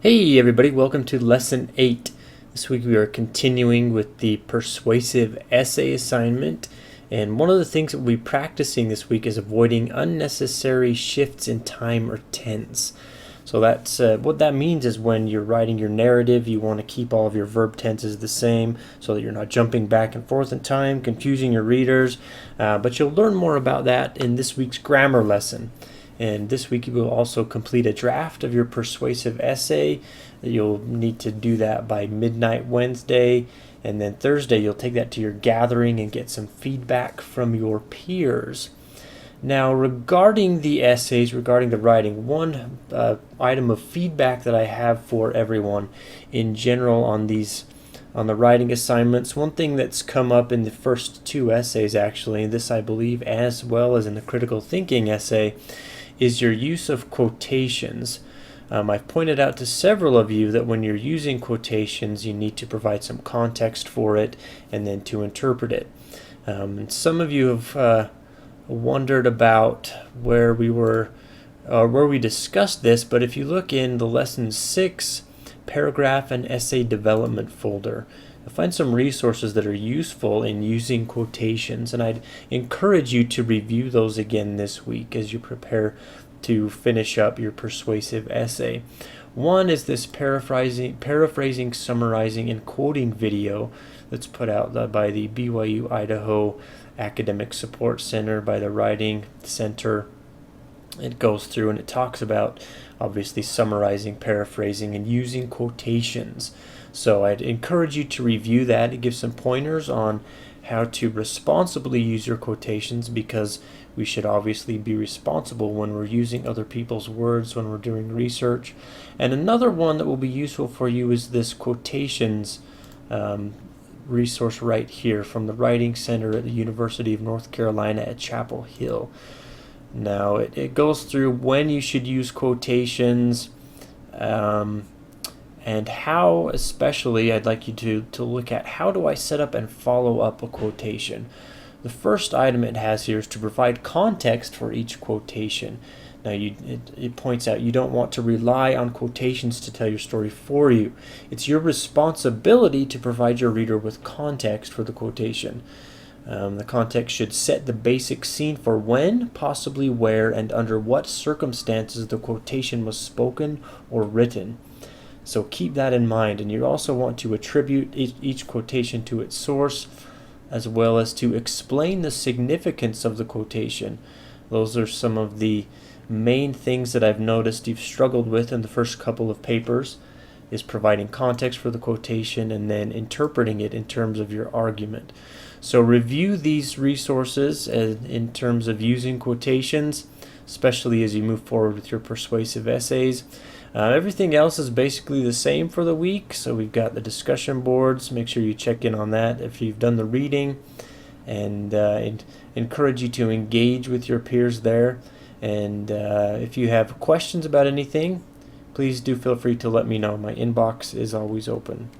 Hey everybody, welcome to Lesson 8. This week we are continuing with the persuasive essay assignment, and one of the things that we'll be practicing this week is avoiding unnecessary shifts in time or tense. So that's what that means is when you're writing your narrative, you want to keep all of your verb tenses the same so that you're not jumping back and forth in time, confusing your readers, but you'll learn more about that in this week's grammar lesson. And this week you will also complete a draft of your persuasive essay. You'll need to do that by midnight Wednesday. And then Thursday you'll take that to your gathering and get some feedback from your peers. Now regarding the essays, regarding the writing, one item of feedback that I have for everyone in general on the writing assignments, one thing that's come up in the first two essays actually, and this I believe as well as in the critical thinking essay, is your use of quotations. I've pointed out to several of you that when you're using quotations, you need to provide some context for it and then to interpret it. And some of you have wondered about where we discussed this, but if you look in the Lesson 6 paragraph and essay development folder, you'll find some resources that are useful in using quotations, and I'd encourage you to review those again this week as you prepare to finish up your persuasive essay. One is this paraphrasing, summarizing, and quoting video that's put out by the BYU Idaho Academic Support Center by the Writing Center. It goes through and it talks about obviously summarizing, paraphrasing, and using quotations. So I'd encourage you to review that. It gives some pointers on how to responsibly use your quotations, because we should obviously be responsible when we're using other people's words when we're doing research. And another one that will be useful for you is this quotations resource right here from the Writing Center at the University of North Carolina at Chapel Hill. Now it goes through when you should use quotations, and how, especially I'd like you to look at how do I set up and follow up a quotation. The first item it has here is to provide context for each quotation. Now it points out you don't want to rely on quotations to tell your story for you. It's your responsibility to provide your reader with context for the quotation. The context should set the basic scene for when, possibly where, and under what circumstances the quotation was spoken or written. So keep that in mind, and you also want to attribute each quotation to its source, as well as to explain the significance of the quotation. Those are some of the main things that I've noticed you've struggled with in the first couple of papers, is providing context for the quotation and then interpreting it in terms of your argument. So review these resources in terms of using quotations, especially as you move forward with your persuasive essays. Everything else is basically the same for the week. So we've got the discussion boards. Make sure you check in on that if you've done the reading, and encourage you to engage with your peers there. And if you have questions about anything, please do feel free to let me know. My inbox is always open.